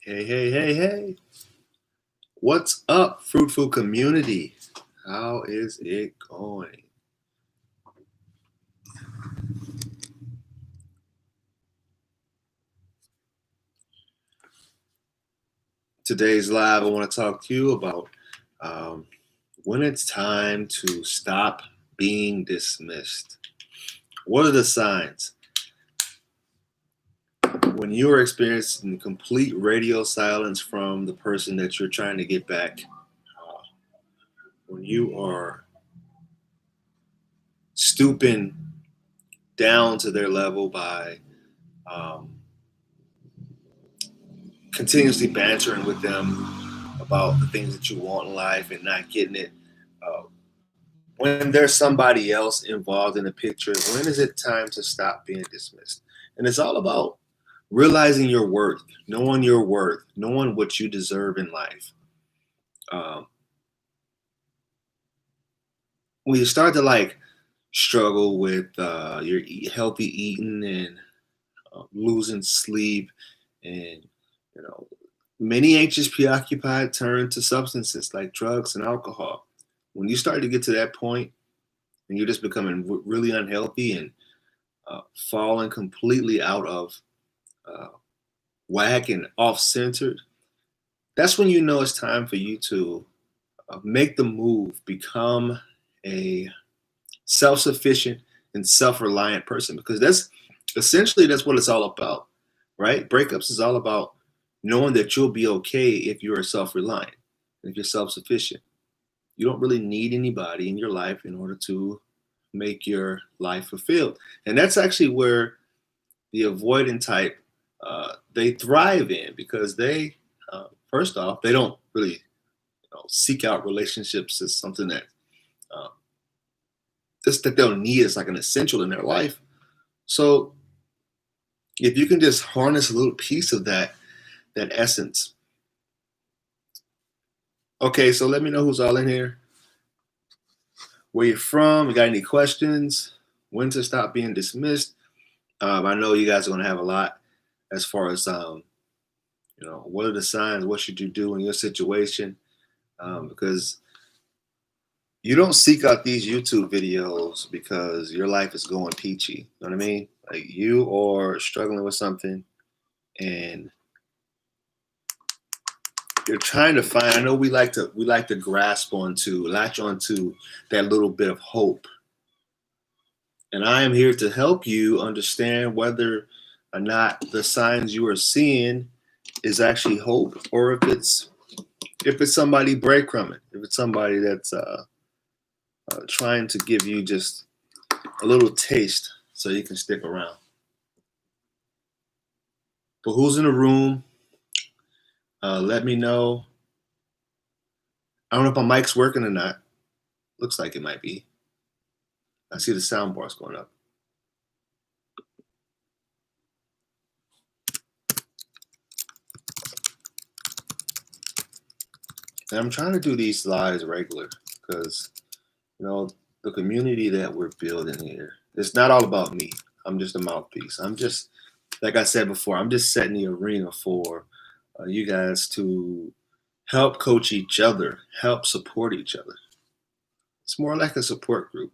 Hey, hey, hey, hey. What's up, Fruitful community? How is it going? Today's live, I want to talk to you about um, when it's time to stop being dismissed. What are the signs? When you are experiencing complete radio silence from the person that you're trying to get back, when you are stooping down to their level by um, continuously bantering with them about the things that you want in life and not getting it. Uh, when there's somebody else involved in the picture, when is it time to stop being dismissed? And it's all about realizing your worth, knowing what you deserve in life. Um, when you start to struggle with your healthy eating and losing sleep, and you know many anxious, preoccupied turn to substances like drugs and alcohol. When you start to get to that point and you're just becoming really unhealthy and falling completely out of uh, whack and off centered, that's when you know it's time for you to make the move, become a self sufficient and self reliant person, because that's what it's all about, right? Breakups is all about knowing that you'll be okay if you're self reliant, if you're self sufficient. You don't really need anybody in your life in order to make your life fulfilled. And that's actually where the avoidant type they thrive in, because they first off, they don't really seek out relationships as something that uh, just that they'll need as like an essential in their life. So if you can just harness a little piece of that essence. Okay, so let me know who's all in here, where you're from, you got any questions, when to stop being dismissed. I know you guys are going to have a lot as far as what are the signs, what should you do in your situation, because you don't seek out these YouTube videos because your life is going peachy. You know what I mean? Like, you are struggling with something and you're trying to find. I know we like to latch onto that little bit of hope. And I am here to help you understand whether or not the signs you are seeing is actually hope, or if it's somebody breadcrumbing, if it's somebody that's trying to give you just a little taste so you can stick around. But who's in the room? Let me know. I don't know if my mic's working or not. Looks like it might be. I see the sound bars going up. And I'm trying to do these lives regular because, you know, the community that we're building here, it's not all about me. I'm just a mouthpiece. I'm just, like I said before, I'm just setting the arena for you guys to help coach each other, help support each other. It's more like a support group.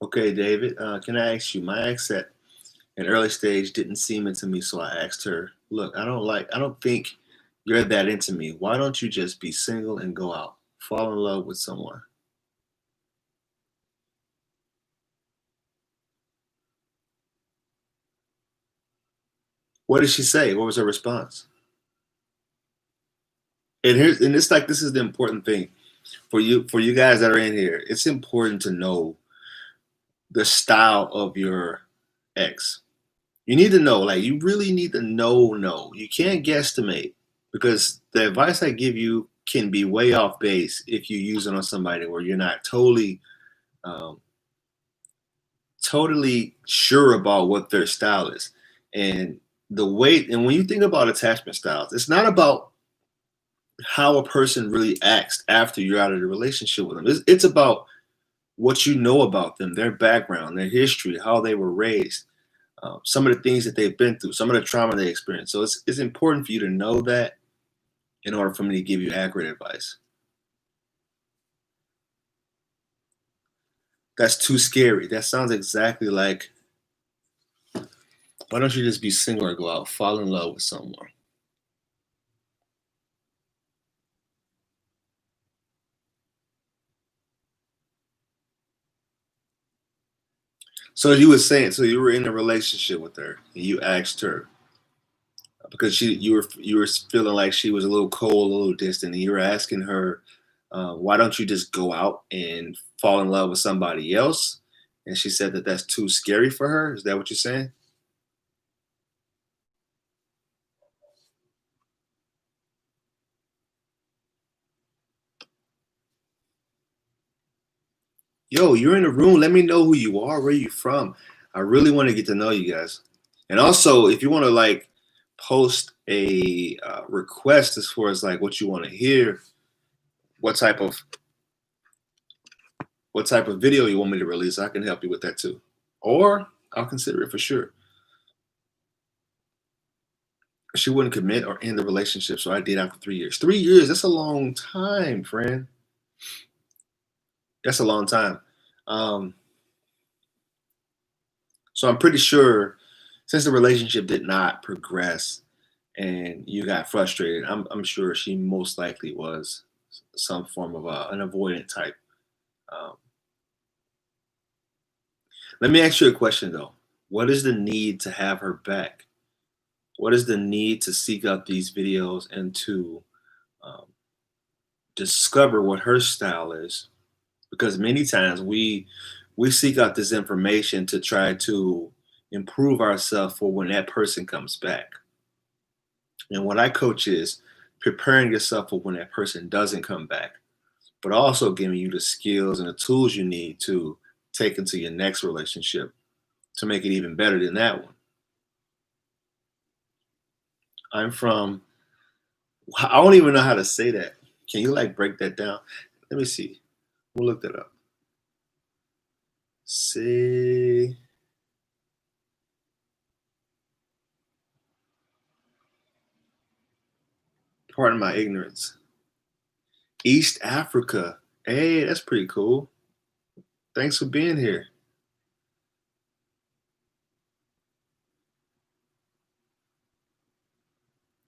Okay, David, can I ask you? My ex at an early stage didn't seem into me, so I asked her, "Look, I don't think you're that into me. Why don't you just be single and go out, fall in love with someone?" What did she say? What was her response? And it's like, this is the important thing for you guys that are in here. It's important to know the style of your ex. You need to know, like, you really need to know. You can't guesstimate, because the advice I give you can be way off base if you use it on somebody where you're not um, totally sure about what their style is. And and when you think about attachment styles, it's not about how a person really acts after you're out of the relationship with them. It's about what you know about them, their background, their history, how they were raised, some of the things that they've been through, some of the trauma they experienced. So it's important for you to know that in order for me to give you accurate advice. That's too scary. That sounds exactly like, why don't you just be single or go out, fall in love with someone? So you were saying, so you were in a relationship with her, and you asked her because you were feeling like she was a little cold, a little distant, and you were asking her, why don't you just go out and fall in love with somebody else? And she said that that's too scary for her. Is that what you're saying? Yo, you're in the room. Let me know who you are, where you from. I really want to get to know you guys. And also, if you want to like post a request as far as like what you want to hear, what type of what type of video you want me to release, I can help you with that too. Or I'll consider it for sure. She wouldn't commit or end the relationship, so I did after 3 years. 3 years, that's a long time, friend. That's a long time. Um, so I'm pretty sure since the relationship did not progress and you got frustrated, I'm sure she most likely was some form of an avoidant type. Um, Let me ask you a question though. What is the need to have her back? What is the need to seek out these videos and to um, discover what her style is? Because many times we seek out this information to try to improve ourselves for when that person comes back. And what I coach is preparing yourself for when that person doesn't come back, but also giving you the skills and the tools you need to take into your next relationship to make it even better than that one. I'm from, I don't even know how to say that. Can you like break that down? Let me see. We'll look that up. Say, pardon my ignorance. East Africa. Hey, that's pretty cool. Thanks for being here.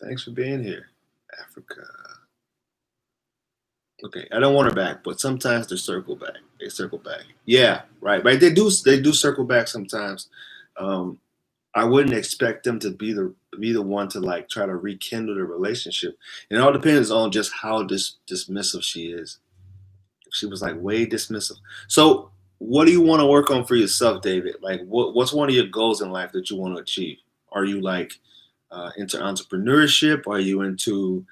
Thanks for being here. Africa. Okay, I don't want her back, but sometimes they circle back. They circle back. Yeah, right, right. They do circle back sometimes. Um, I wouldn't expect them to be the one to like try to rekindle the relationship. And it all depends on just how dismissive she is. If she was like way dismissive. So what do you want to work on for yourself, David? Like what's one of your goals in life that you want to achieve? Are you like into entrepreneurship? Are you into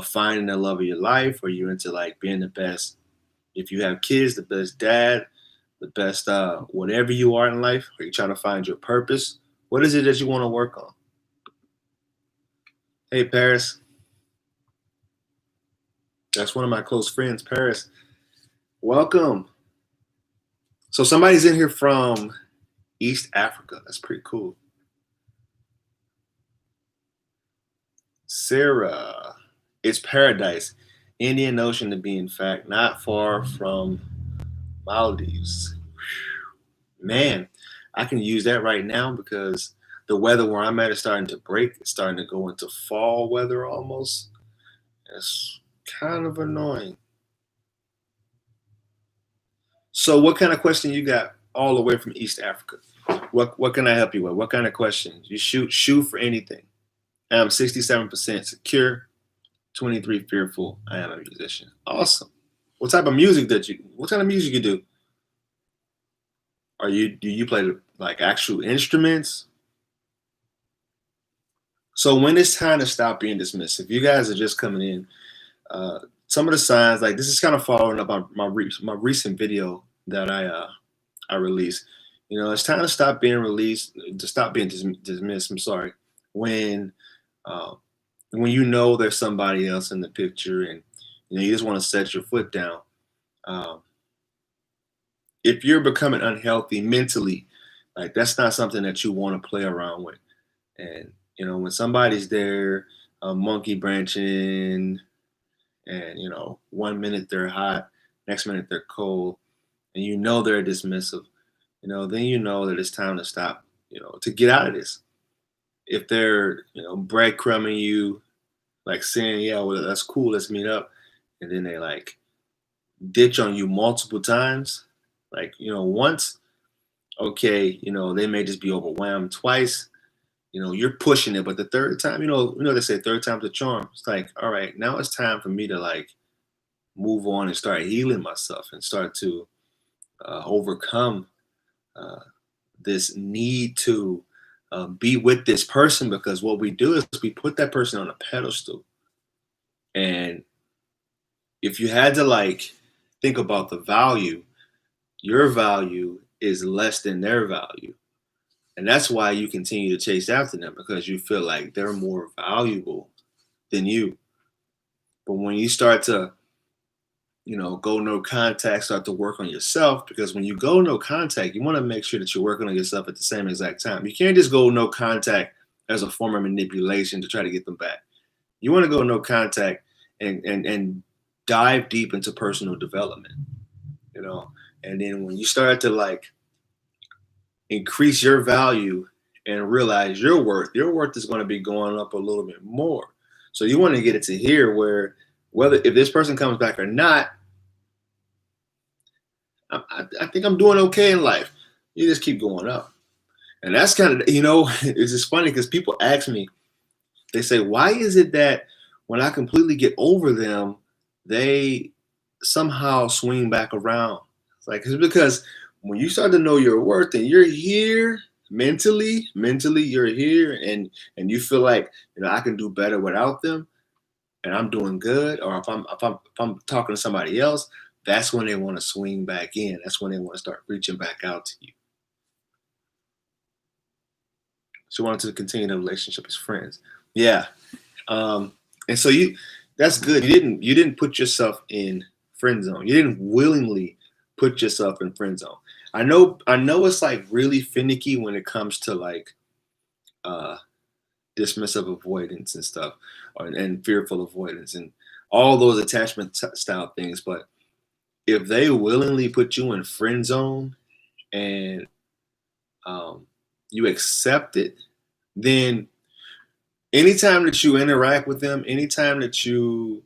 finding the love of your life? Are you into like being the best? If you have kids, the best dad, the best whatever you are in life. Are you trying to find your purpose? What is it that you want to work on? Hey, Paris. That's one of my close friends, Paris. Welcome. So somebody's in here from East Africa. That's pretty cool. Sarah. It's paradise. Indian Ocean to be in fact, not far from Maldives. Man, I can use that right now because the weather where I'm at is starting to break. It's starting to go into fall weather almost. It's kind of annoying. So what kind of question you got all the way from East Africa? What can I help you with? What kind of questions? You shoot for anything. I'm 67% secure, 23 fearful. I am a musician. Awesome. What kind of music you do? Do you play like actual instruments? So when it's time to stop being dismissive, you guys are just coming in. Some of the signs, like this is kind of following up on my recent video that I released. It's time to stop being released, to stop being dismissed. I'm sorry. When uh, when you know there's somebody else in the picture, and you just want to set your foot down. Um, if you're becoming unhealthy mentally, like that's not something that you want to play around with. And when somebody's there, monkey branching, and 1 minute they're hot, next minute they're cold, and they're dismissive, then that it's time to stop, to get out of this. If they're breadcrumbing you, like saying, yeah, well, that's cool, let's meet up, and then they like ditch on you multiple times, like once, okay, they may just be overwhelmed. Twice, you're pushing it, but the third time, they say third time's a charm. It's like, all right, now it's time for me to like move on and start healing myself and start to overcome uh, this need to be with this person, because what we do is we put that person on a pedestal. And if you had to like think about the value, your value is less than their value. And that's why you continue to chase after them, because you feel like they're more valuable than you. But when you start to, go no contact, start to work on yourself, because when you go no contact, you want to make sure that you're working on yourself at the same exact time. You can't just go no contact as a form of manipulation to try to get them back. You want to go no contact and dive deep into personal development, you know. And then when you start to like increase your value and realize your worth is going to be going up a little bit more. So you want to get it to here where whether if this person comes back or not, I think I'm doing okay in life. You just keep going up. And that's kind of, it's just funny because people ask me, they say, why is it that when I completely get over them, they somehow swing back around? It's because when you start to know your worth and you're here mentally you're here, and you feel like, I can do better without them and I'm doing good, or if I'm talking to somebody else, that's when they want to swing back in. That's when they want to start reaching back out to you. So you want to continue the relationship as friends. Yeah. And so that's good. You didn't put yourself in friend zone. You didn't willingly put yourself in friend zone. I know it's like really finicky when it comes to like uh dismissive avoidance and stuff, and fearful avoidance and all those attachment style things. But if they willingly put you in friend zone and um, you accept it, then anytime that you interact with them, anytime that you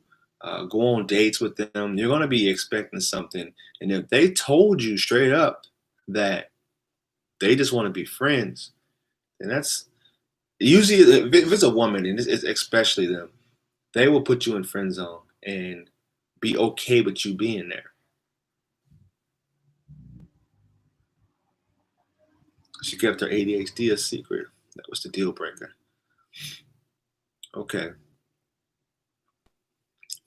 go on dates with them, you're going to be expecting something. And if they told you straight up that they just want to be friends, then that's usually, if it's a woman, and it's especially them, they will put you in friend zone and be okay with you being there. She kept her ADHD a secret. That was the deal breaker. Okay.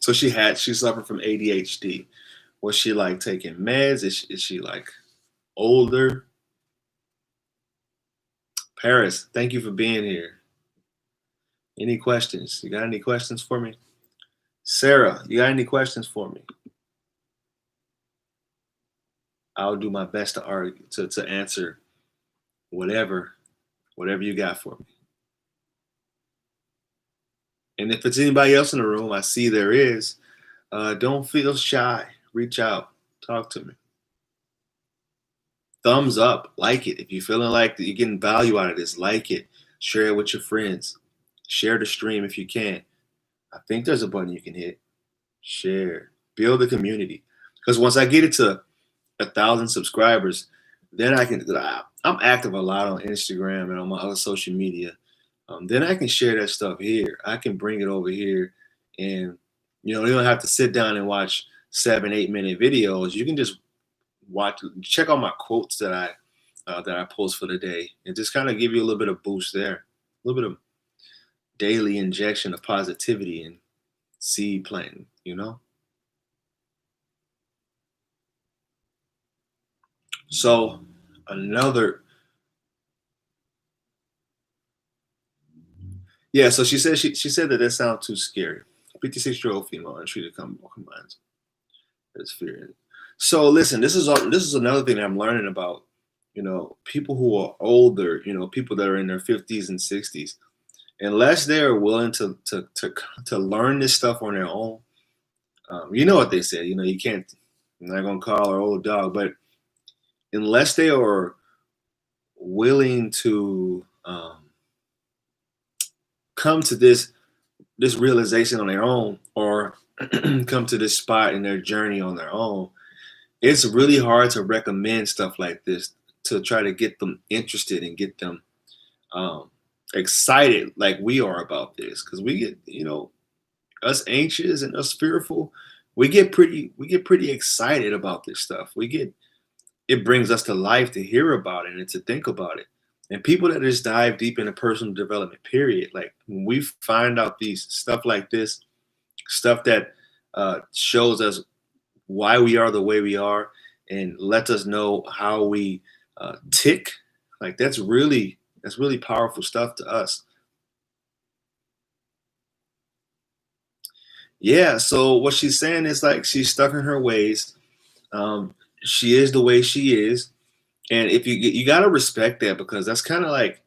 So she suffered from ADHD. Was she like taking meds? Is she like older? Paris, thank you for being here. Any questions? You got any questions for me? Sarah, you got any questions for me? I'll do my best to argue to answer whatever whatever you got for me. And if it's anybody else in the room, I see there is. Don't feel shy. Reach out. Talk to me. Thumbs up. Like it. If you're feeling like that you're getting value out of this, like it. Share it with your friends. Share the stream if you can. I think there's a button you can hit. Share. Build a community. Because once I get it to 1,000 subscribers, then I can. I'm active a lot on Instagram and on my other social media. Then I can share that stuff here. I can bring it over here, and you don't have to sit down and watch 7, 8 minute videos. You can just check out my quotes that I post for the day, and just kind of give you a little bit of boost there, a little bit of daily injection of positivity and seed planting. So another, yeah. So she said that sounds too scary. 56-year-old female untreated combines. That's fear. So listen, this is another thing I'm learning about. People who are older, people that are in their 50s and 60s, unless they are willing to learn this stuff on their own. You know what they say. You can't. I'm not gonna call her old dog, but unless they are willing to come to this realization on their own, or come to this spot in their journey on their own, it's really hard to recommend stuff like this to try to get them interested and get them um, excited like we are about this, because we get, us anxious and us fearful, we get pretty excited about this stuff. It brings us to life to hear about it and to think about it. And people that just dive deep into personal development, period, like when we find out these stuff like this, stuff that shows us why we are the way we are, and lets us know how we tick, like that's really powerful stuff to us. Yeah, so what she's saying is like she's stuck in her ways. um she is the way she is, and if you got to respect that, because that's kind of like,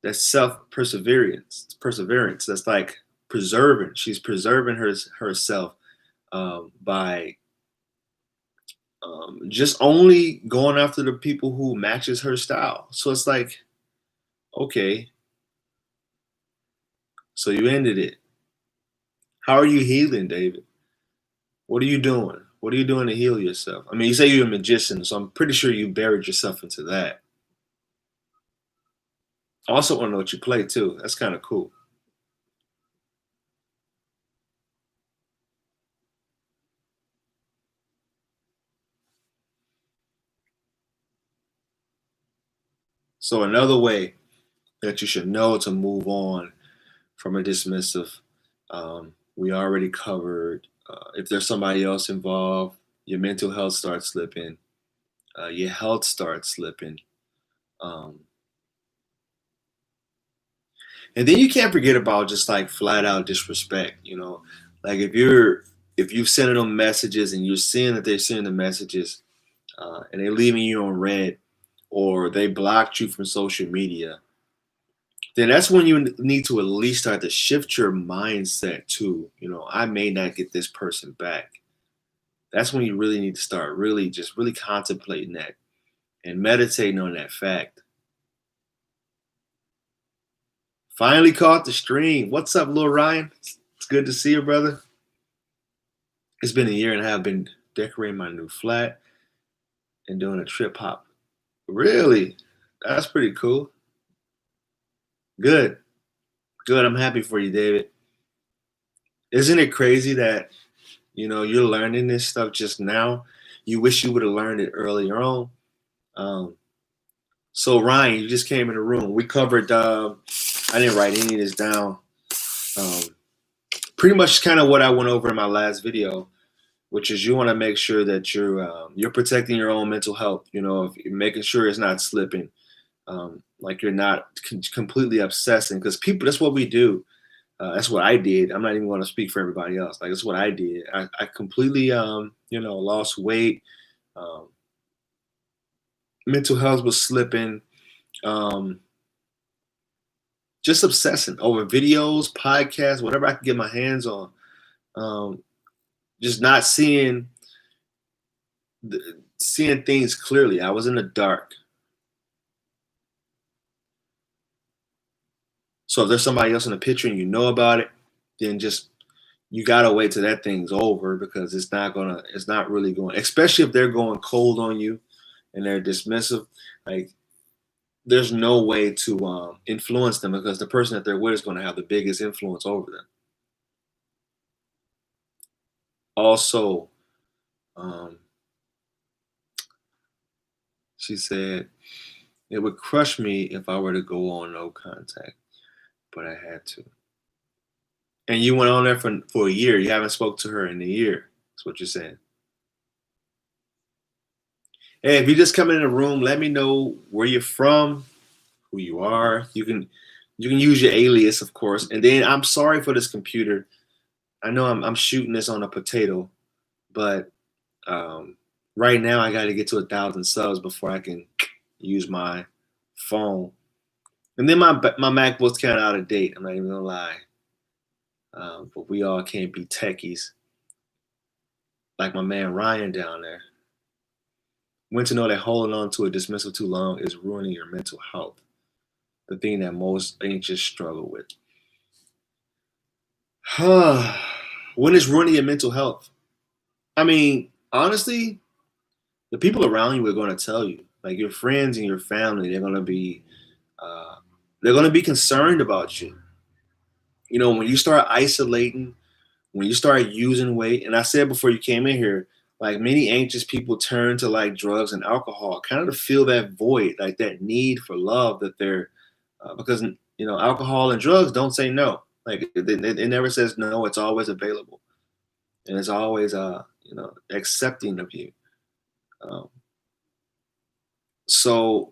that's self perseverance. That's like preserving. She's preserving herself by just only going after the people who matches her style. So it's like, okay, so you ended it. How are you healing, David? What are you doing? What are you doing to heal yourself? I mean, you say you're a magician, so I'm pretty sure you buried yourself into that. I also want to know what you play too. That's kind of cool. So another way that you should know to move on from a dismissive, we already covered. If there's somebody else involved, your mental health starts slipping, your health starts slipping. Um, and then you can't forget about just like flat out disrespect. Like if you've sending them messages and you're seeing that they're sending the messages, and they're leaving you on red, or they blocked you from social media, then that's when you need to at least start to shift your mindset to, I may not get this person back. That's when you really need to start really just really contemplating that and meditating on that fact. Finally caught the stream. What's up, Lil Ryan? It's good to see you, brother. It's been a year and a half. I've been decorating my new flat and doing a trip hop. Really? That's pretty cool. Good. Good. I'm happy for you, David. Isn't it crazy that, you're learning this stuff just now? You wish you would have learned it earlier on. Um, so Ryan, you just came in the room. We covered. I didn't write any of this down. Um, Pretty much kind of what I went over in my last video, which is you want to make sure that you're protecting your own mental health. If you're making sure it's not slipping, like you're not completely obsessing, because people, that's what we do. That's what I did. I'm not even going to speak for everybody else. Like that's what I did. I completely, lost weight. Um, Mental health was slipping. Um, just obsessing over videos, podcasts, whatever I could get my hands on. Um, just not seeing things clearly. I was in the dark. So if there's somebody else in the picture and you know about it, then just you gotta wait till that thing's over, because it's not really going, especially if they're going cold on you and they're dismissive. Like there's no way to influence them, because the person that they're with is going to have the biggest influence over them. Also, um, she said it would crush me if I were to go on no contact, but I had to. And you went on there for a year. You haven't spoke to her in a year. That's what you're saying. Hey, if you just come in the room, let me know where you're from, who you are. You can use your alias, of course. And then I'm sorry for this computer. I know I'm shooting this on a potato, but Right now, I got to get to 1,000 subs before I can use my phone. And then my MacBook's kind of out of date. I'm not even gonna lie. But we all can't be techies like my man Ryan down there. When to know that holding on to a dismissal too long is ruining your mental health. The thing that most anxious struggle with. When is ruining your mental health? I mean, honestly, the people around you are going to tell you. Like your friends and your family, uh, they're going to be concerned about you. You know, when you start isolating, when you start using weight, and I said before you came in here, like many anxious people turn to like drugs and alcohol, kind of to fill that void, like that need for love that they're, because you know, alcohol and drugs don't say no. Like it never says no. It's always available, and it's always you know, accepting of you. Um, so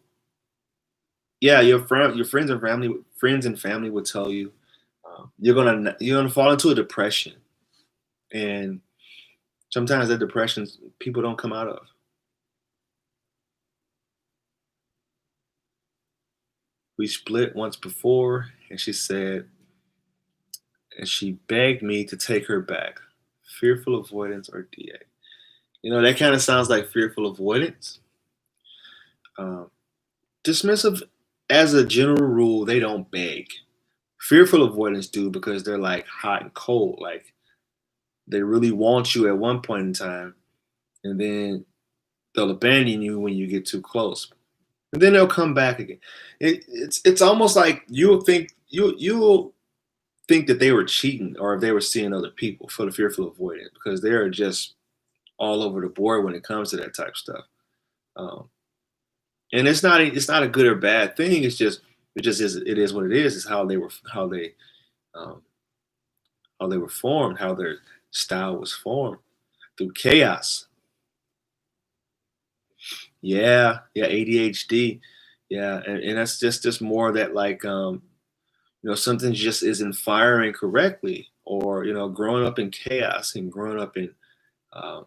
yeah, your friends and family will tell you you're gonna fall into a depression, and sometimes that depression people don't come out of. We split once before, and she said, and she begged me to take her back. Fearful avoidance or DA. You know, that kind of sounds like fearful avoidance. Um, Dismissive, as a general rule, they don't beg. Fearful avoidance do because they're like hot and cold. Like they really want you at one point in time, and then they'll abandon you when you get too close, and then they'll come back again. It's almost like you'll think that they were cheating or if they were seeing other people for the fearful avoidance because they are just all over the board when it comes to that type of stuff. Um, and it's not a good or bad thing. It just is it is what it is. It's um, how they were formed, how their style was formed through chaos. Yeah, yeah, ADHD. Yeah, and that's just more that like you know, something just isn't firing correctly, or you know, growing up in chaos and growing up in uh,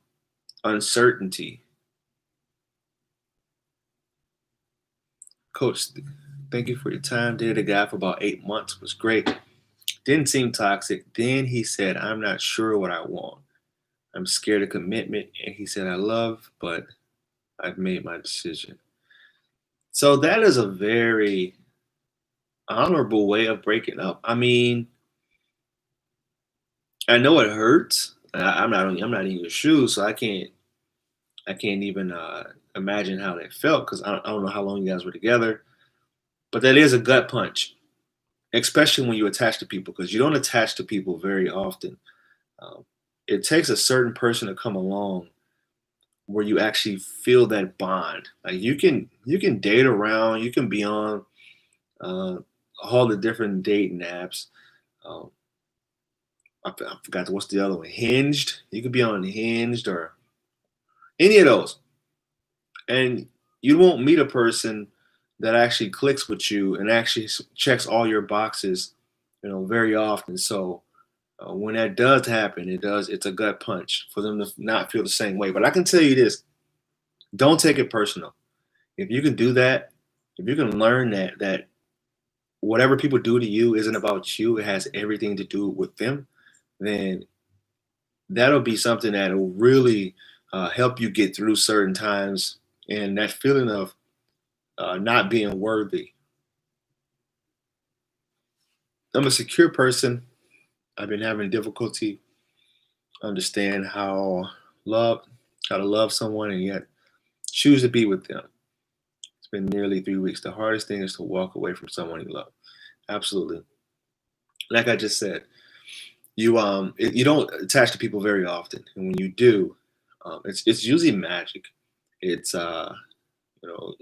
uncertainty. Coach, thank you for your time. Dated a guy for about 8 months. Was great. Didn't seem toxic. Then he said, "I'm not sure what I want. I'm scared of commitment." And he said, "I love, but I've made my decision." So that is a very honorable way of breaking up. I mean, I know it hurts. I'm not in your shoes, so I can't even imagine how that felt because I don't know how long you guys were together. But that is a gut punch, especially when you attach to people because you don't attach to people very often. Um, it takes a certain person to come along where you actually feel that bond. Like you can date around, you can be on uh, all the different dating apps. Um, I forgot what's the other one. Hinged. You could be on Hinged or any of those, and you won't meet a person that actually clicks with you and actually checks all your boxes, you know, very often. So when that does happen, it's a gut punch for them to not feel the same way. But I can tell you this: don't take it personal. If you can do that, if you can learn that whatever people do to you isn't about you, it has everything to do with them, then that'll be something that'll really help you get through certain times and that feeling of not being worthy. I'm a secure person. I've been having difficulty understand love how to love someone and yet choose to be with them. It's been nearly 3 weeks. The hardest thing is to walk away from someone you love. Absolutely. Like I just said, you don't attach to people very often, and when you do, it's usually magic. It's you know,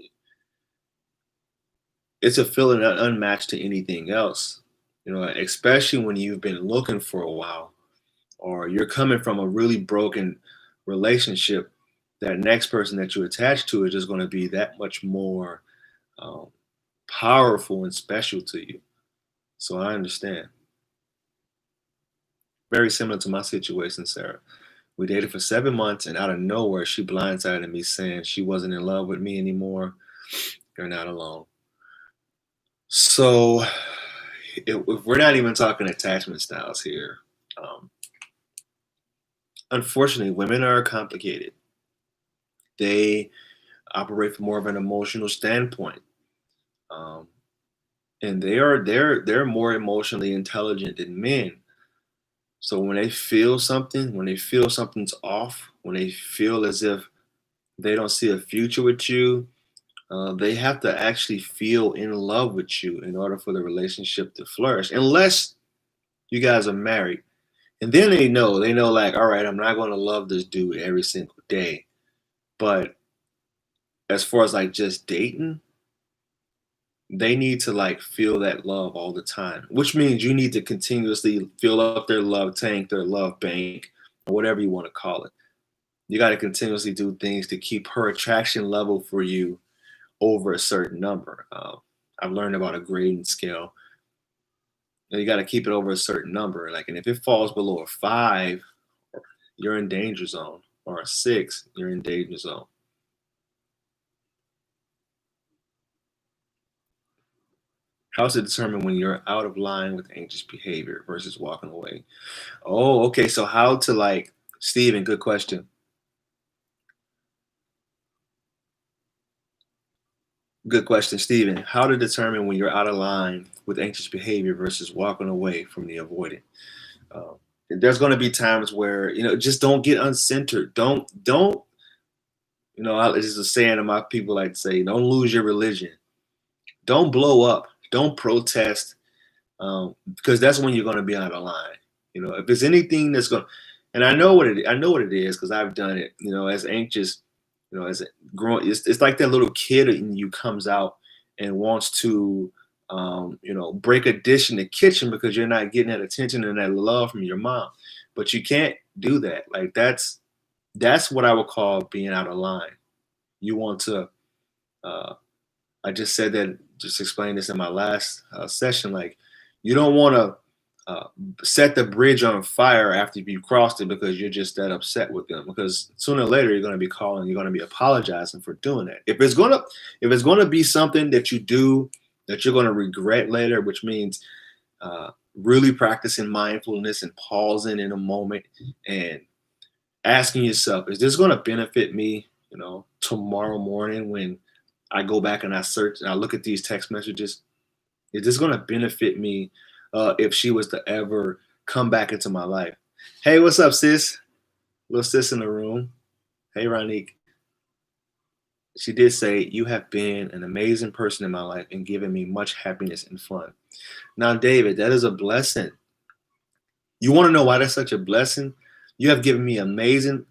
it's a feeling unmatched to anything else. You know, especially when you've been looking for a while, or you're coming from a really broken relationship. That next person that you attach to is just going to be that much more um, powerful and special to you. So I understand. Very similar to my situation, Sarah. We dated for 7 months, and out of nowhere, she blindsided me saying she wasn't in love with me anymore. You're not alone. So, if we're not even talking attachment styles here, um, unfortunately, women are complicated. They operate from more of an emotional standpoint, um, and they're more emotionally intelligent than men. So when they feel something, when they feel something's off, when they feel as if they don't see a future with you, they have to actually feel in love with you in order for the relationship to flourish. Unless you guys are married, and then they know like, all right, I'm not going to love this dude every single day. But as far as like just dating, they need to like feel that love all the time, which means you need to continuously fill up their love tank, their love bank, or whatever you want to call it. You got to continuously do things to keep her attraction level for you over a certain number. I've learned about a grading scale. You got to keep it over a certain number. Like, and if it falls below a 5, you're in danger zone, or a 6, you're in danger zone. How's it determine when you're out of line with anxious behavior versus walking away? Oh, okay. So how to like, Steven, good question. Good question, Steven. How to determine when you're out of line with anxious behavior versus walking away from the avoidant. Um, there's going to be times where just don't get uncentered. Don't this is a saying that my people like to say. Don't lose your religion. Don't blow up. Don't protest. Because that's when you're going to be out of line. If there's anything that's going, and I know what it is because I've done it. As anxious, as growing, it's like that little kid in you comes out and wants to, break a dish in the kitchen because you're not getting that attention and that love from your mom. But you can't do that. Like that's what I would call being out of line. You want to. Uh, I just said that. Just explained this in my last session. Like you don't want to uh, set the bridge on fire after you crossed it because you're just that upset with them. Because sooner or later you're going to be calling, you're going to be apologizing for doing that. If it's gonna be something that you do that you're going to regret later, which means really practicing mindfulness and pausing in a moment and asking yourself, is this going to benefit me? Tomorrow morning when I go back and I search and I look at these text messages, is this going to benefit me if she was to ever come back into my life? Hey, what's up, sis? Little sis in the room. Hey, Ronique. She did say, you have been an amazing person in my life and given me much happiness and fun. Now, David, that is a blessing. You want to know why that's such a blessing? You have given me amazing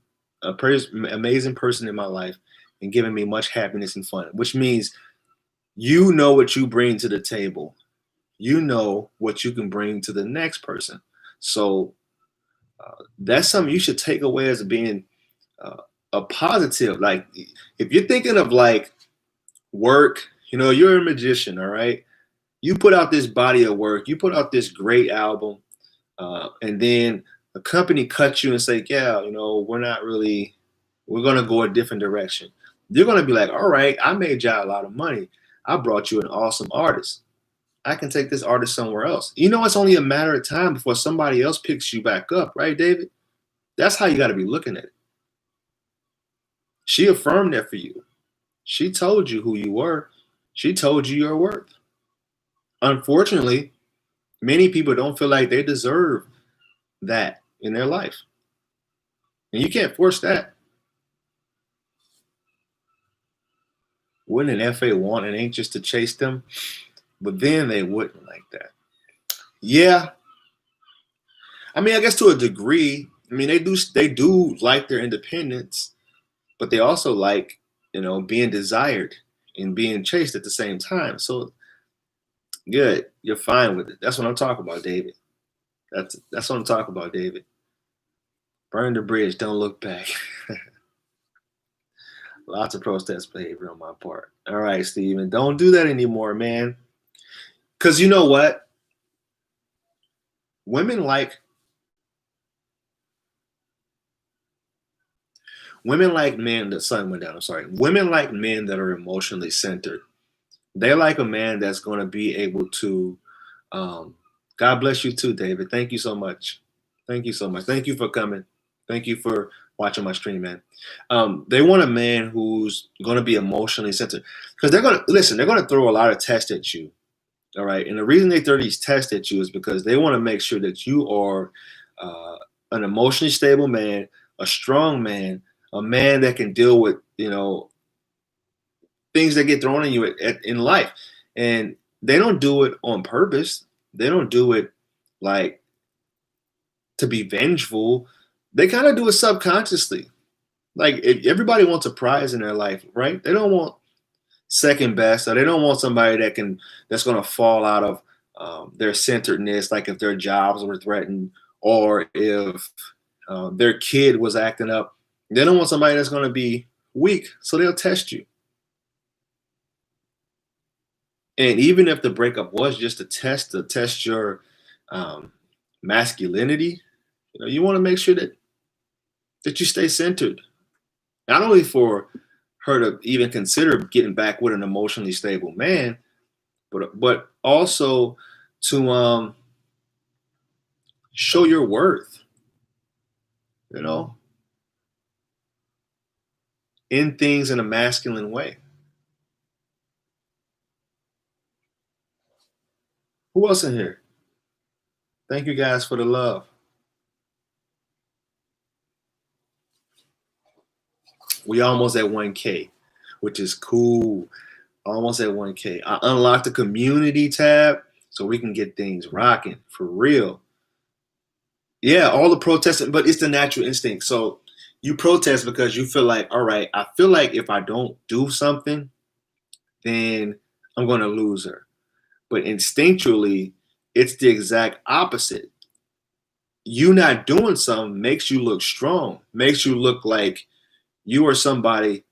person in my life and given me much happiness and fun, which means you know what you bring to the table. You know what you can bring to the next person. So that's something you should take away as being uh, a positive. Like if you're thinking of like work, you're a magician, all right? You put out this body of work, you put out this great album, and then a company cuts you and say, yeah, we're going to go a different direction. You're going to be like, all right, I made y'all a lot of money. I brought you an awesome artist. I can take this artist somewhere else. It's only a matter of time before somebody else picks you back up, right, David? That's how you got to be looking at it. She affirmed that for you. She told you who you were. She told you your worth. Unfortunately, many people don't feel like they deserve that in their life. And you can't force that. Wouldn't an FA want an anxious to chase them? But then they wouldn't like that. Yeah. I mean, I guess to a degree. I mean, they do like their independence, but they also like, being desired and being chased at the same time. So good. You're fine with it. That's what I'm talking about, David. That's what I'm talking about, David. Burn the bridge, don't look back. Lots of protest behavior on my part. All right, Steven. Don't do that anymore, man. Cause you know what? Women like Women like men. The sun went down. I'm sorry. Women like men that are emotionally centered. They like a man that's going to be able to. Um, God bless you too, David. Thank you so much. Thank you so much. Thank you for coming. Thank you for watching my stream, man. They want a man who's going to be emotionally centered because they're going to listen. They're going to throw a lot of tests at you. All right, and the reason they throw these tests at you is because they want to make sure that you are uh, an emotionally stable man, a strong man, a man that can deal with things that get thrown at you in life. And they don't do it on purpose. They don't do it like to be vengeful. They kind of do it subconsciously. Like if everybody wants a prize in their life, right? They don't want second best, or they don't want somebody that's going to fall out of their centeredness, like if their jobs were threatened or if their kid was acting up. They don't want somebody that's going to be weak, so they'll test you. And even if the breakup was just a test to test your um, masculinity, you want to make sure that you stay centered, not only for her to even consider getting back with an emotionally stable man, but also to show your worth, you know, in things in a masculine way. Who else in here? Thank you guys for the love. We almost at 1K, which is cool. Almost at 1K. I unlocked the community tab so we can get things rocking for real. Yeah, all the protesting, but it's the natural instinct. So you protest because you feel like, all right, I feel like if I don't do something, then I'm going to lose her. But instinctually, it's the exact opposite. You not doing something makes you look strong, makes you look like you are somebody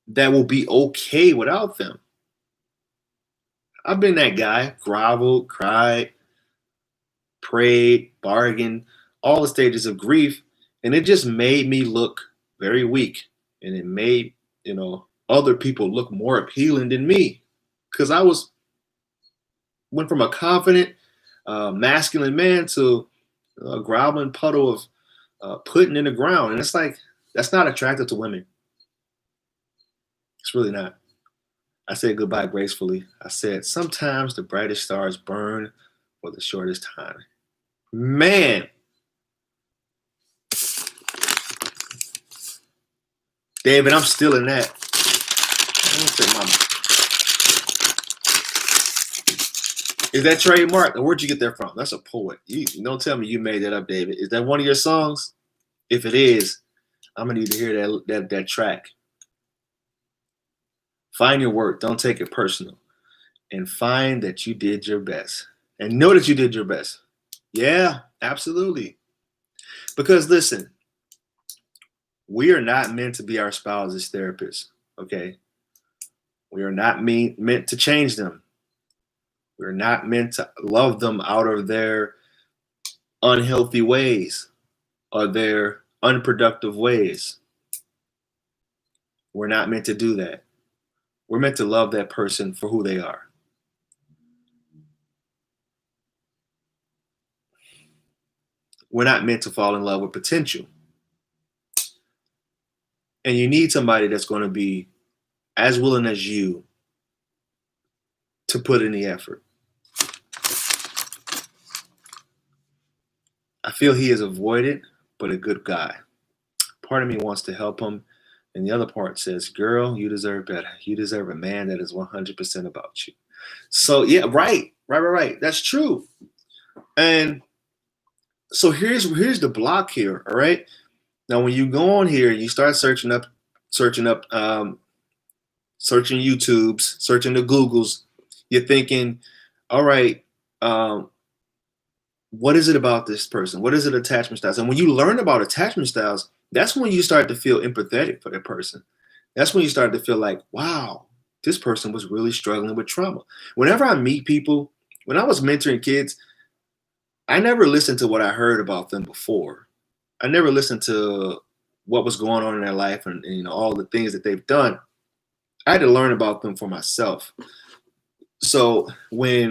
that will be okay without them. I've been that guy, groveled, cried, prayed, bargained, all the stages of grief, and it just made me look very weak, and it made other people look more appealing than me, because I went from a confident, masculine man to a groveling puddle of putting in the ground, and it's like that's not attractive to women. It's really not. I said goodbye gracefully. I said sometimes the brightest stars burn for the shortest time. Man, David, I'm still in that. Is that trademark? Where'd you get that from? That's a poet. You don't tell me you made that up, David. Is that one of your songs? If it is, I'm gonna need to hear that track. Find your work. Don't take it personal, and find that you did your best, and know that you did your best. Yeah, absolutely. Because listen, we are not meant to be our spouse's therapists. Okay, we are not meant to change them. We're not meant to love them out of their unhealthy ways or their unproductive ways. We're not meant to do that. We're meant to love that person for who they are. We're not meant to fall in love with potential. And you need somebody that's going to be as willing as you to put in the effort. I feel he is avoided, but a good guy. Part of me wants to help him, and the other part says, girl, you deserve better. You deserve a man that is 100% about you. So yeah, right. That's true. And so here's the block here. All right. Now, when you go on here, you start searching YouTubes, searching the Googles. You're thinking, all right, what is it about this person? What is it attachment styles? And when you learn about attachment styles, that's when you start to feel empathetic for that person. That's when you start to feel like, wow, this person was really struggling with trauma. Whenever I meet people, when I was mentoring kids, I never listened to what I heard about them before. I never listened to what was going on in their life, and you know, all the things that they've done. I had to learn about them for myself. So whenever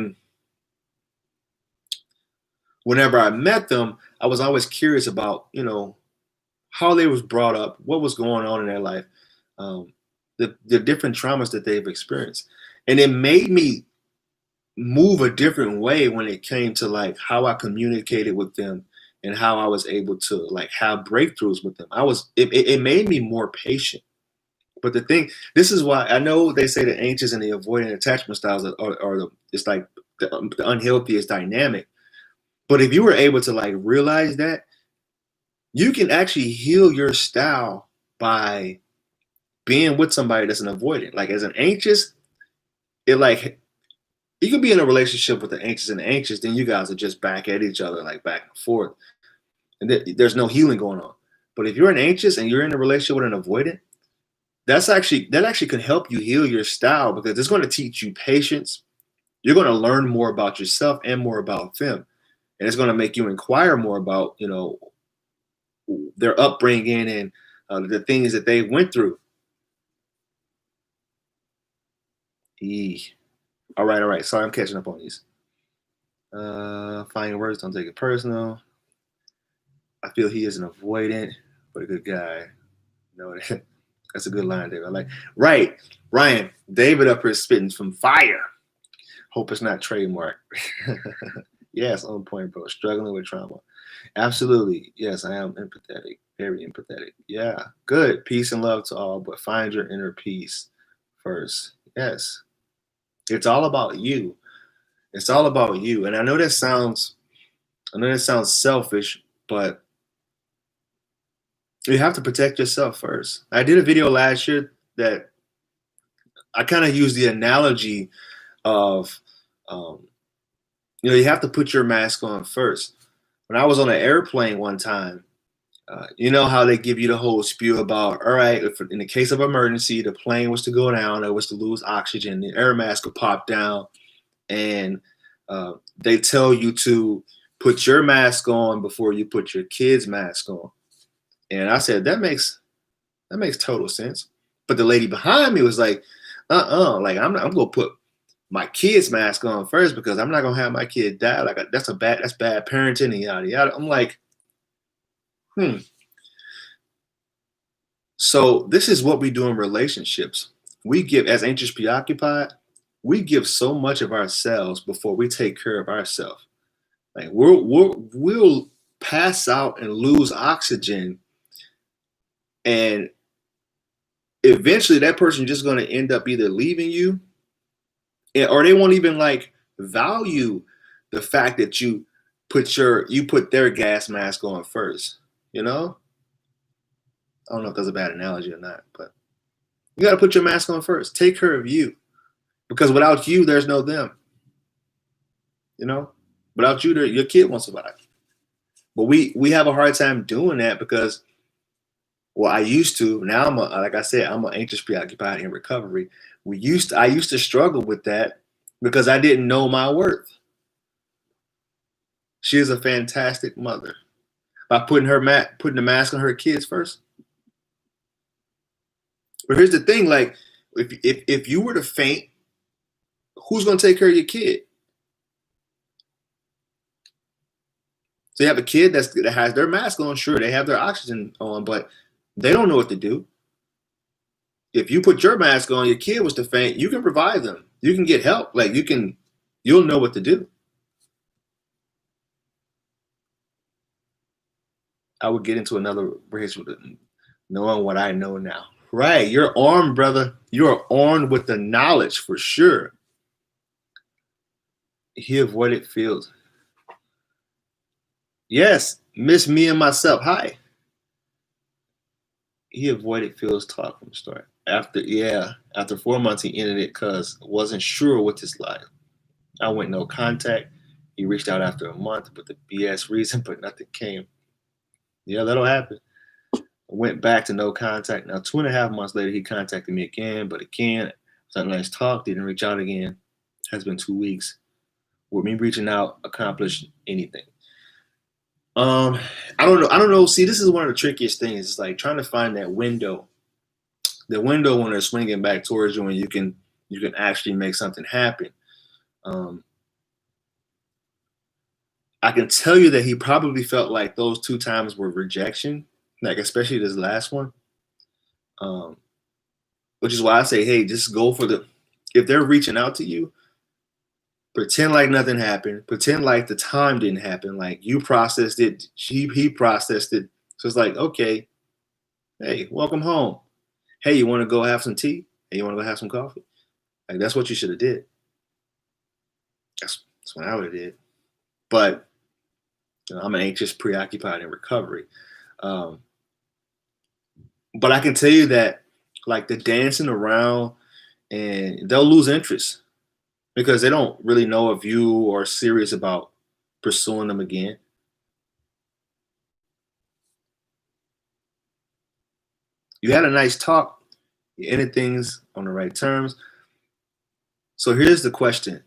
I met them, I was always curious about, you know, how they was brought up, what was going on in their life, um, the different traumas that they've experienced, and it made me move a different way when it came to like how I communicated with them and how I was able to like have breakthroughs with them. It made me more patient. But the thing, this is why I know they say the anxious and the avoidant attachment styles are it's like the unhealthiest dynamic. But if you were able to like realize that, you can actually heal your style by being with somebody that's an avoidant. Like as an anxious, it like you can be in a relationship with the anxious and the anxious, then you guys are just back at each other, like back and forth, and there's no healing going on. But if you're an anxious and you're in a relationship with an avoidant, that actually can help you heal your style because it's going to teach you patience. You're going to learn more about yourself and more about them, and it's going to make you inquire more about, you know, their upbringing and the things that they went through. E. All right, all right. Sorry, I'm catching up on these. Finding words, don't take it personal. I feel he is an avoidant, but a good guy. No, that's a good line, David. I like. Right, Ryan. David up here spitting some fire. Hope it's not trademark. Yes, on point, bro. Struggling with trauma. Absolutely. Yes, I am empathetic. Very empathetic. Yeah. Good. Peace and love to all, but find your inner peace first. Yes. It's all about you. It's all about you. And I know that sounds selfish, but you have to protect yourself first. I did a video last year that I kind of used the analogy of, um, you know, you have to put your mask on first. When I was on an airplane one time, you know how they give you the whole spew about, all right, if in the case of emergency, the plane was to go down, or was to lose oxygen, the air mask would pop down, and they tell you to put your mask on before you put your kid's mask on. And I said that makes total sense. But the lady behind me was like, like I'm gonna put my kid's mask on first because I'm not gonna have my kid die. Like that's bad parenting and yada yada. I'm like, hmm. So this is what we do in relationships. We give, as anxious preoccupied, we give so much of ourselves before we take care of ourselves. Like we'll pass out and lose oxygen, and eventually that person just going to end up either leaving you, or they won't even like value the fact that you put their gas mask on first. You know, I don't know if that's a bad analogy or not, but you got to put your mask on first. Take care of you, because without you, there's no them. You know, without you, your kid won't survive. But we have a hard time doing that because, well, I used to. Now like I said, I'm an anxious preoccupied in recovery. I used to struggle with that because I didn't know my worth. She is a fantastic mother by putting the mask on her kids first. But here's the thing: like, if you were to faint, who's going to take care of your kid? So you have a kid that has their mask on. Sure, they have their oxygen on, but they don't know what to do. If you put your mask on, your kid was to faint, you can revive them. You can get help. Like you'll know what to do. I would get into another race with it, knowing what I know now. Right, you're armed, brother. You're armed with the knowledge for sure. He avoided fields. Yes, miss me and myself. Hi. He avoided Phil's talk from the start. After 4 months, he ended it because wasn't sure with his life. I went no contact. He reached out after a month with the BS reason, but nothing came. Yeah, that'll happen. I went back to no contact. Now, 2.5 months later, he contacted me again, but again, it's a nice talk. Didn't reach out again. Has been 2 weeks. With me reaching out, accomplished anything? Um, I don't know. I don't know. See, this is one of the trickiest things. It's like trying to find that window, the window when they're swinging back towards you, and you can actually make something happen. Um, I can tell you that he probably felt like those 2 times were rejection, like especially this last one. Um, which is why I say, hey, just go for the. If they're reaching out to you, pretend like nothing happened. Pretend like the time didn't happen. Like you processed it. He processed it. So it's like, okay, hey, welcome home. Hey, you want to go have some tea? Hey, you want to go have some coffee? Like that's what you should have did. That's what I would have did. But I'm an anxious, preoccupied in recovery. Um, but I can tell you that like the dancing around and they'll lose interest because they don't really know if you are serious about pursuing them again. You had a nice talk, you ended things on the right terms. So here's the question: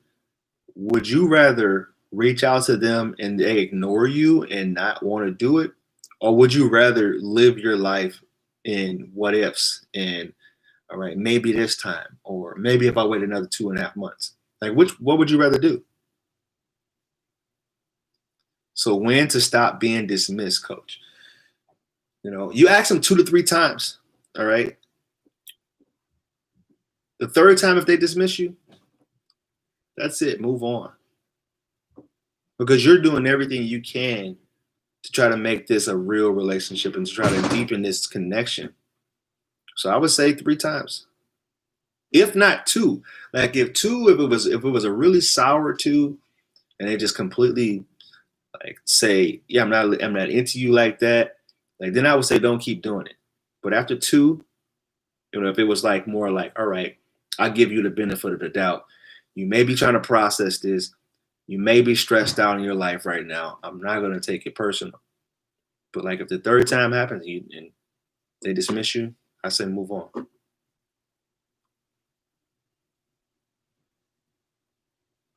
would you rather reach out to them and they ignore you and not want to do it, or would you rather live your life in what ifs and all right, maybe this time, or maybe if I wait another 2.5 months? Like, what would you rather do? So when to stop being dismissed, coach? You ask them 2 to 3 times. All right. The third time, if they dismiss you, that's it. Move on because you're doing everything you can to try to make this a real relationship and to try to deepen this connection. So I would say 3 times, if not two. Like if it was a really sour two, and they just completely like say, yeah, I'm not into you like that. Like then I would say don't keep doing it. But after two, if it was like more like, all right, I give you the benefit of the doubt. You may be trying to process this. You may be stressed out in your life right now. I'm not gonna take it personal. But like if the third time happens and they dismiss you, I say move on.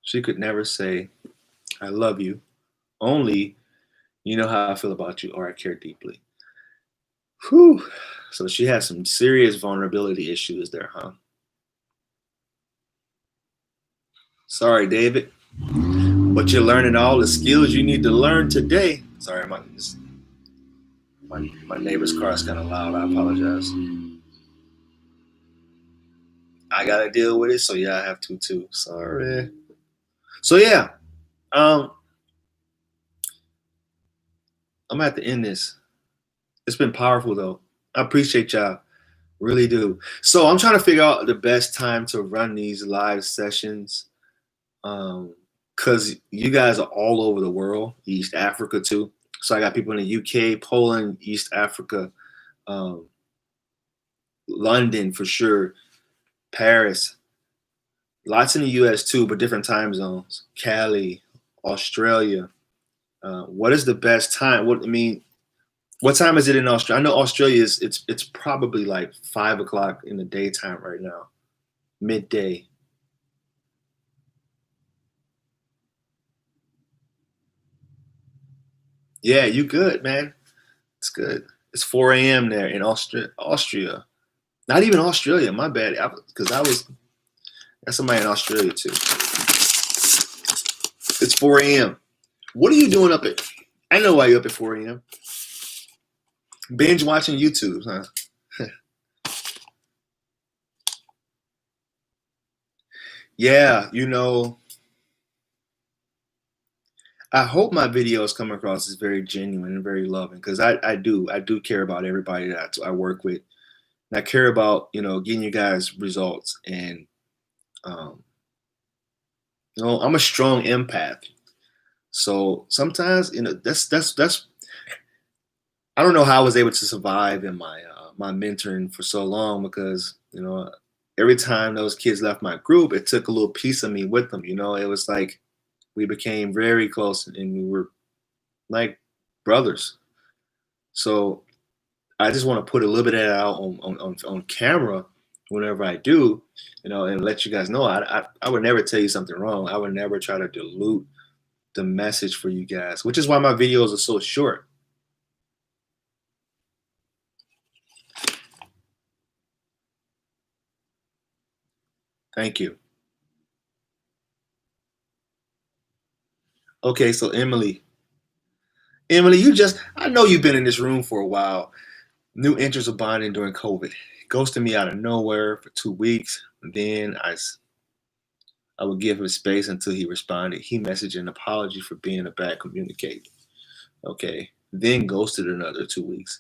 She could never say, I love you. Only you know how I feel about you or I care deeply. Whew. So she has some serious vulnerability issues there, huh? Sorry, David. But you're learning all the skills you need to learn today. Sorry, my neighbor's car is kind of loud. I apologize. I gotta deal with it, so yeah, I have to too. Sorry. So yeah, um, I'm gonna have to end this. It's been powerful though. I appreciate y'all. Really do. So I'm trying to figure out the best time to run these live sessions. Because you guys are all over the world, East Africa too. So I got people in the UK, Poland, East Africa, um, London for sure, Paris, lots in the US too, but different time zones. Cali, Australia. What is the best time? What time is it in Australia? I know Australia is it's probably like 5 o'clock in the daytime right now, midday. Yeah, you good, man. It's good. It's 4 a.m. there in Austria. Not even Australia. My bad. Because I was got somebody in Australia too. It's 4 a.m. What are you doing up at? I know why you're up at 4 a.m. Binge watching YouTube, huh? Yeah, I hope my videos come across as very genuine and very loving because I do care about everybody that I work with. And I care about getting you guys results and um, I'm a strong empath. So sometimes that's I don't know how I was able to survive in my mentoring for so long because every time those kids left my group, it took a little piece of me with them. It was like we became very close and we were like brothers. So I just want to put a little bit of that out on camera whenever I do, and let you guys know I would never tell you something wrong. I would never try to dilute. the message for you guys, which is why my videos are so short. Thank you. Okay, so Emily, I know you've been in this room for a while. New interest of bonding during COVID. Ghosted me out of nowhere for 2 weeks. And then I would give him space until he responded. He messaged an apology for being a bad communicator. Okay. Then ghosted another 2 weeks.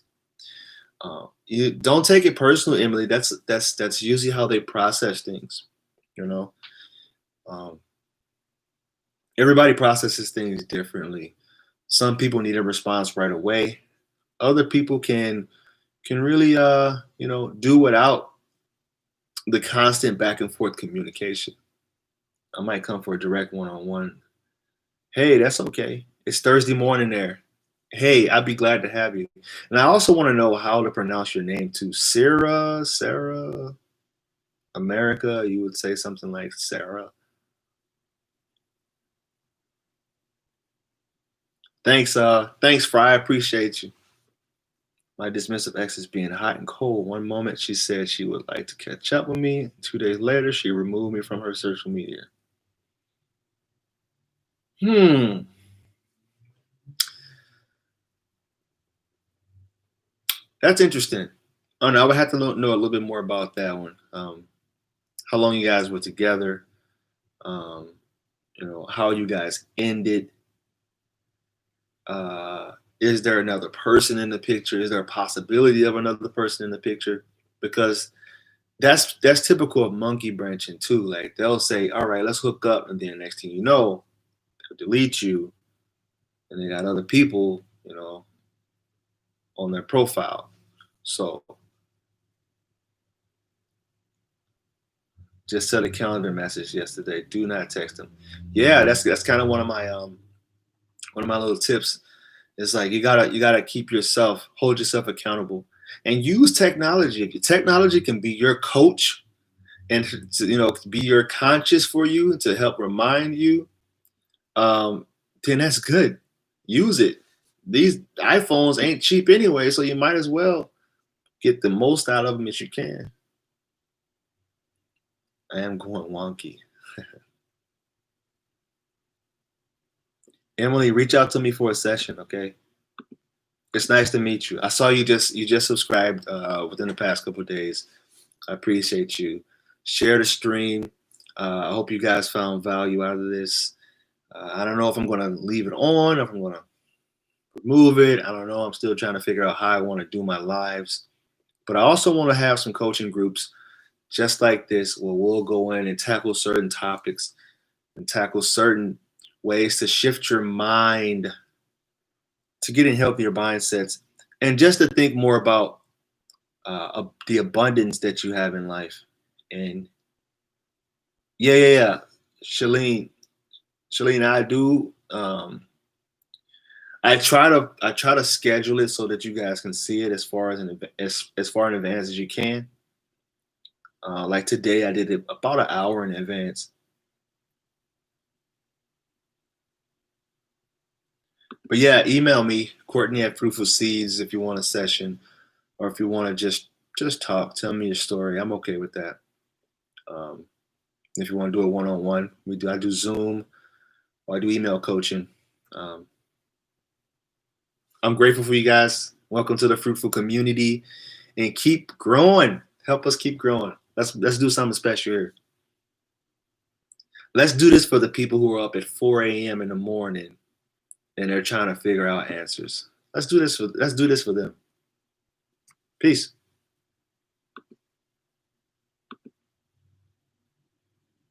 You don't take it personal, Emily. That's usually how they process things. You know, um, everybody processes things differently. Some people need a response right away. Other people can really do without the constant back and forth communication. I might come for a direct one-on-one. Hey, that's okay. It's Thursday morning there. Hey, I'd be glad to have you. And I also want to know how to pronounce your name too. Sarah, America. You would say something like Sarah. Thanks, Fry. I appreciate you. My dismissive ex is being hot and cold. One moment she said she would like to catch up with me. 2 days later, she removed me from her social media. Hmm. That's interesting. Oh no, I would have to know a little bit more about that one. How long you guys were together? Um, how you guys ended. Is there another person in the picture? Is there a possibility of another person in the picture? Because that's typical of monkey branching too. Like they'll say, "All right, let's hook up," and then next thing you know, they'll delete you, and they got other people, on their profile. So just set a calendar message yesterday. Do not text them. Yeah, that's kind of one of my little tips. It's like you gotta hold yourself accountable, and use technology. If your technology can be your coach and to be your conscious for you to help remind you, um, then that's good. Use it. These iPhones ain't cheap anyway, so you might as well get the most out of them as you can. I am going wonky. Emily, reach out to me for a session, okay? It's nice to meet you. I saw you just subscribed within the past couple of days. I appreciate you. Share the stream. I hope you guys found value out of this. I don't know if I'm going to leave it on, if I'm going to remove it. I don't know. I'm still trying to figure out how I want to do my lives. But I also want to have some coaching groups just like this where we'll go in and tackle certain topics and tackle certain ways to shift your mind to get in healthier mindsets and just to think more about the abundance that you have in life. And yeah. Shalene, Shalene, I do. I try to schedule it so that you guys can see it as far in advance as you can. Like today, I did it about an hour in advance. But yeah, email me Courtney at Fruitful Seeds if you want a session, or if you want to just talk. Tell me your story. I'm okay with that. Um, if you want to do a one-on-one, I do Zoom or I do email coaching. Um, I'm grateful for you guys. Welcome to the Fruitful community, and keep growing. Help us keep growing. Let's do something special here. Let's do this for the people who are up at 4 a.m. in the morning and they're trying to figure out answers. Let's do this for them. Peace.